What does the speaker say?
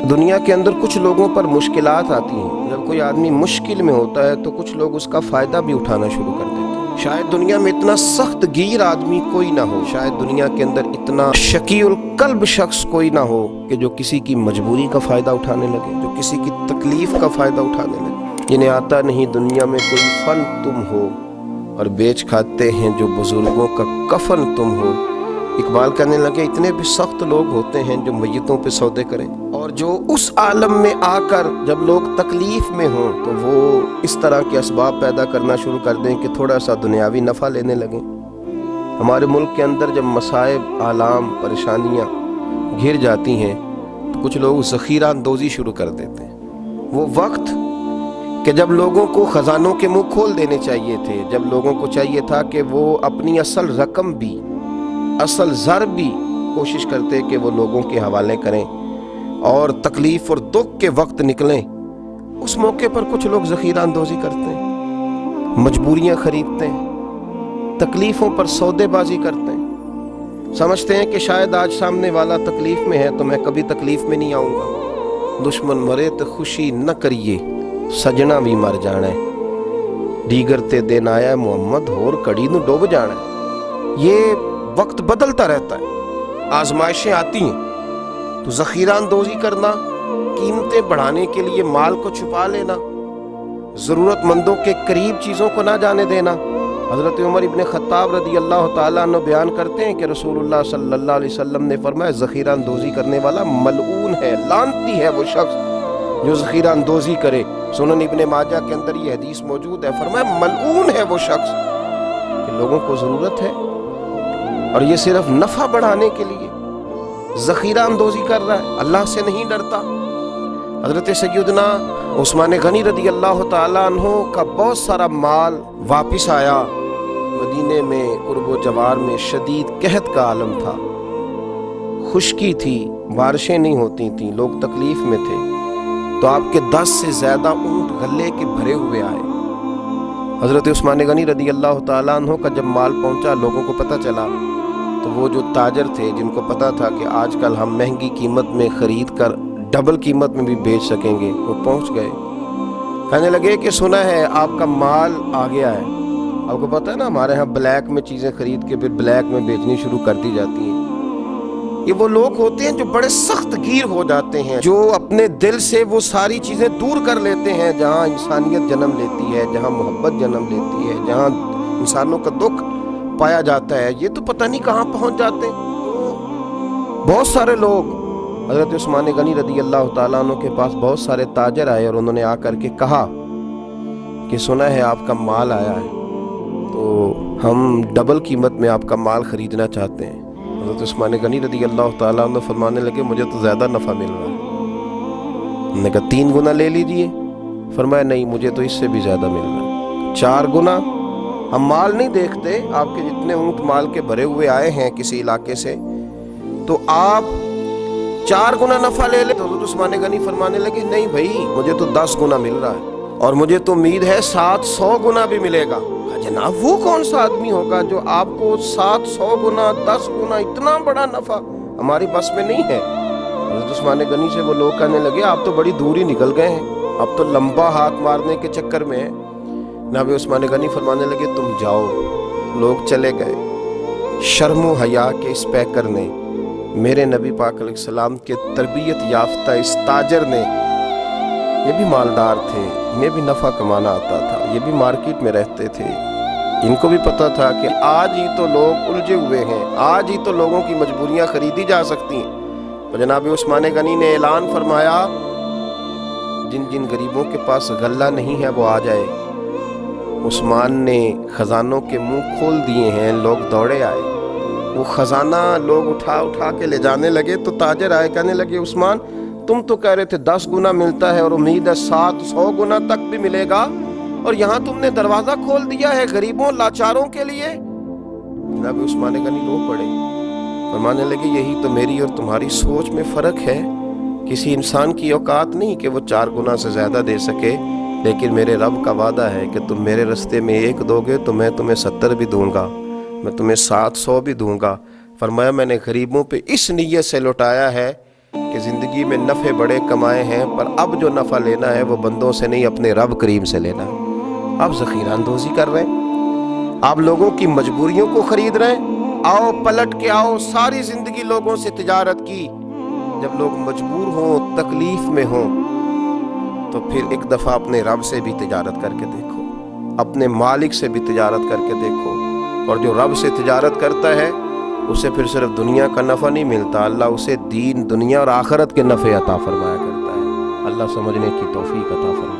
دنیا کے اندر کچھ لوگوں پر مشکلات آتی ہیں. جب کوئی آدمی مشکل میں ہوتا ہے تو کچھ لوگ اس کا فائدہ بھی اٹھانا شروع کر دیتے ہیں. شاید دنیا میں اتنا سخت گیر آدمی کوئی نہ ہو، شاید دنیا کے اندر اتنا شقی القلب شخص کوئی نہ ہو کہ جو کسی کی مجبوری کا فائدہ اٹھانے لگے، جو کسی کی تکلیف کا فائدہ اٹھانے لگے. جنہیں آتا نہیں دنیا میں کوئی فن تم ہو، اور بیچ کھاتے ہیں جو بزرگوں کا کفن تم ہو. اقبال کہنے لگے اتنے بھی سخت لوگ ہوتے ہیں جو میتوں پہ سودے کریں، اور جو اس عالم میں آ کر جب لوگ تکلیف میں ہوں تو وہ اس طرح کے اسباب پیدا کرنا شروع کر دیں کہ تھوڑا سا دنیاوی نفع لینے لگیں. ہمارے ملک کے اندر جب مصائب، آلام، پریشانیاں گھر جاتی ہیں تو کچھ لوگ ذخیرہ اندوزی شروع کر دیتے ہیں. وہ وقت کہ جب لوگوں کو خزانوں کے منہ کھول دینے چاہیے تھے، جب لوگوں کو چاہیے تھا کہ وہ اپنی اصل رقم بھی، اصل زر بھی کوشش کرتے کہ وہ لوگوں کے حوالے کریں اور تکلیف اور دکھ کے وقت نکلیں، اس موقع پر کچھ لوگ ذخیرہ اندوزی کرتے ہیں، مجبوریاں خریدتے ہیں، تکلیفوں پر سودے بازی کرتے ہیں. سمجھتے ہیں کہ شاید آج سامنے والا تکلیف میں ہے تو میں کبھی تکلیف میں نہیں آؤں گا. دشمن مرے تو خوشی نہ کریے، سجنا بھی مر جانا ہے، دیگر تے دن آیا محمد ہور کڑی نو ڈوب جانا ہے. یہ وقت بدلتا رہتا ہے، آزمائشیں آتی ہیں تو ذخیرہ اندوزی کرنا، قیمتیں بڑھانے کے لیے مال کو چھپا لینا، ضرورت مندوں کے قریب چیزوں کو نہ جانے دینا. حضرت عمر ابن خطاب رضی اللہ تعالیٰ عنہ بیان کرتے ہیں کہ رسول اللہ صلی اللہ علیہ وسلم نے فرمایا ذخیرہ اندوزی کرنے والا ملعون ہے، لعنتی ہے وہ شخص جو ذخیرہ اندوزی کرے. سنن ابن ماجہ کے اندر یہ حدیث موجود ہے، فرمایا ملعون ہے وہ شخص کہ لوگوں کو ضرورت ہے اور یہ صرف نفع بڑھانے کے لیے ذخیرہ اندوزی کر رہا ہے، اللہ سے نہیں ڈرتا. حضرت سیدنا عثمان غنی رضی اللہ تعالیٰ عنہ کا بہت سارا مال واپس آیا. مدینے میں قرب و جوار میں شدید قحط کا عالم تھا، خشکی تھی، بارشیں نہیں ہوتی تھیں، لوگ تکلیف میں تھے. تو آپ کے 10 سے زیادہ اونٹ غلے کے بھرے ہوئے آئے. حضرت عثمان غنی رضی اللہ تعالیٰ عنہ کا جب مال پہنچا، لوگوں کو پتہ چلا تو وہ جو تاجر تھے جن کو پتا تھا کہ آج کل ہم مہنگی قیمت میں خرید کر ڈبل قیمت میں بھی بیچ سکیں گے، وہ پہنچ گئے. کہنے لگے کہ سنا ہے آپ کا مال آ گیا ہے. آپ کو پتا ہے نا ہمارے ہاں بلیک میں چیزیں خرید کے پھر بلیک میں بیچنی شروع کر دی جاتی ہیں. یہ وہ لوگ ہوتے ہیں جو بڑے سخت گیر ہو جاتے ہیں، جو اپنے دل سے وہ ساری چیزیں دور کر لیتے ہیں جہاں انسانیت جنم لیتی ہے، جہاں محبت جنم لیتی ہے، جہاں انسانوں کا دکھ پایا جاتا ہے. یہ تو پتہ نہیں کہاں پہنچ جاتے ہیں. تو بہت سارے لوگ حضرت عثمان غنی رضی اللہ تعالیٰ عنہ کے پاس بہت سارے تاجر آئے اور انہوں نے آ کر کے کہا کہ سنا ہے آپ کا مال آیا ہے تو ہم ڈبل قیمت میں آپ کا مال خریدنا چاہتے ہیں. حضرت عثمان غنی رضی اللہ تعالیٰ عنہ فرمانے لگے مجھے تو زیادہ نفع مل رہا ہے. انہوں نے کہا 3 گنا لے لیجئے. فرمایا نہیں، مجھے تو اس سے بھی زیادہ مل رہا ہے. 4 گنا. ہم مال نہیں دیکھتے، آپ کے جتنے اونٹ مال کے بھرے ہوئے آئے ہیں کسی علاقے سے، تو آپ 4 گنا نفع لے لیں. تو حضرت عثمان غنی فرمانے لگے نہیں بھائی، مجھے تو 10 گنا مل رہا ہے اور مجھے تو امید ہے 700 گنا بھی ملے گا. جناب وہ کون سا آدمی ہوگا جو آپ کو 700 گنا 10 گنا اتنا بڑا نفع ہماری بس میں نہیں ہے. حضرت عثمان غنی سے وہ لوگ کہنے لگے آپ تو بڑی دور ہی نکل گئے ہیں، اب تو لمبا ہاتھ مارنے کے چکر میں ہیں. جناب عثمان غنی فرمانے لگے تم جاؤ. لوگ چلے گئے. شرم و حیا کے اس پیکر نے، میرے نبی پاک علیہ السلام کے تربیت یافتہ اس تاجر نے، یہ بھی مالدار تھے، انہیں بھی نفع کمانا آتا تھا، یہ بھی مارکیٹ میں رہتے تھے، ان کو بھی پتا تھا کہ آج ہی تو لوگ الجھے ہوئے ہیں، آج ہی تو لوگوں کی مجبوریاں خریدی جا سکتی ہیں. تو جناب عثمان غنی نے اعلان فرمایا جن جن غریبوں کے پاس غلہ نہیں ہے وہ آ جائے. عثمان نے خزانوں کے منہ کھول دیے ہیں، لوگ دوڑے آئے. وہ خزانہ لوگ اٹھا کے لے جانے لگے تو تاجر آئے، کہنے لگے عثمان تم تو کہہ رہے تھے 10 گنا ملتا ہے اور امید ہے 700 گنا تک بھی ملے گا، اور یہاں تم نے دروازہ کھول دیا ہے غریبوں لاچاروں کے لیے. جناب عثمان غنی رو پڑے، فرمانے لگے یہی تو میری اور تمہاری سوچ میں فرق ہے. کسی انسان کی اوقات نہیں کہ وہ 4 گنا سے زیادہ دے سکے، لیکن میرے رب کا وعدہ ہے کہ تم میرے رستے میں 1 دو گے تو میں تمہیں 70 بھی دوں گا، میں تمہیں 700 بھی دوں گا. فرمایا میں نے غریبوں پہ اس نیت سے لوٹایا ہے کہ زندگی میں نفع بڑے کمائے ہیں، پر اب جو نفع لینا ہے وہ بندوں سے نہیں، اپنے رب کریم سے لینا ہے۔ آپ ذخیرہ اندوزی کر رہے ہیں، آپ لوگوں کی مجبوریوں کو خرید رہے ہیں۔ آؤ پلٹ کے آؤ، ساری زندگی لوگوں سے تجارت کی، جب لوگ مجبور ہوں، تکلیف میں ہوں، تو پھر ایک دفعہ اپنے رب سے بھی تجارت کر کے دیکھو، اپنے مالک سے بھی تجارت کر کے دیکھو۔ اور جو رب سے تجارت کرتا ہے اسے پھر صرف دنیا کا نفع نہیں ملتا، اللہ اسے دین، دنیا اور آخرت کے نفع عطا فرمایا کرتا ہے۔ اللہ سمجھنے کی توفیق عطا فرمائے۔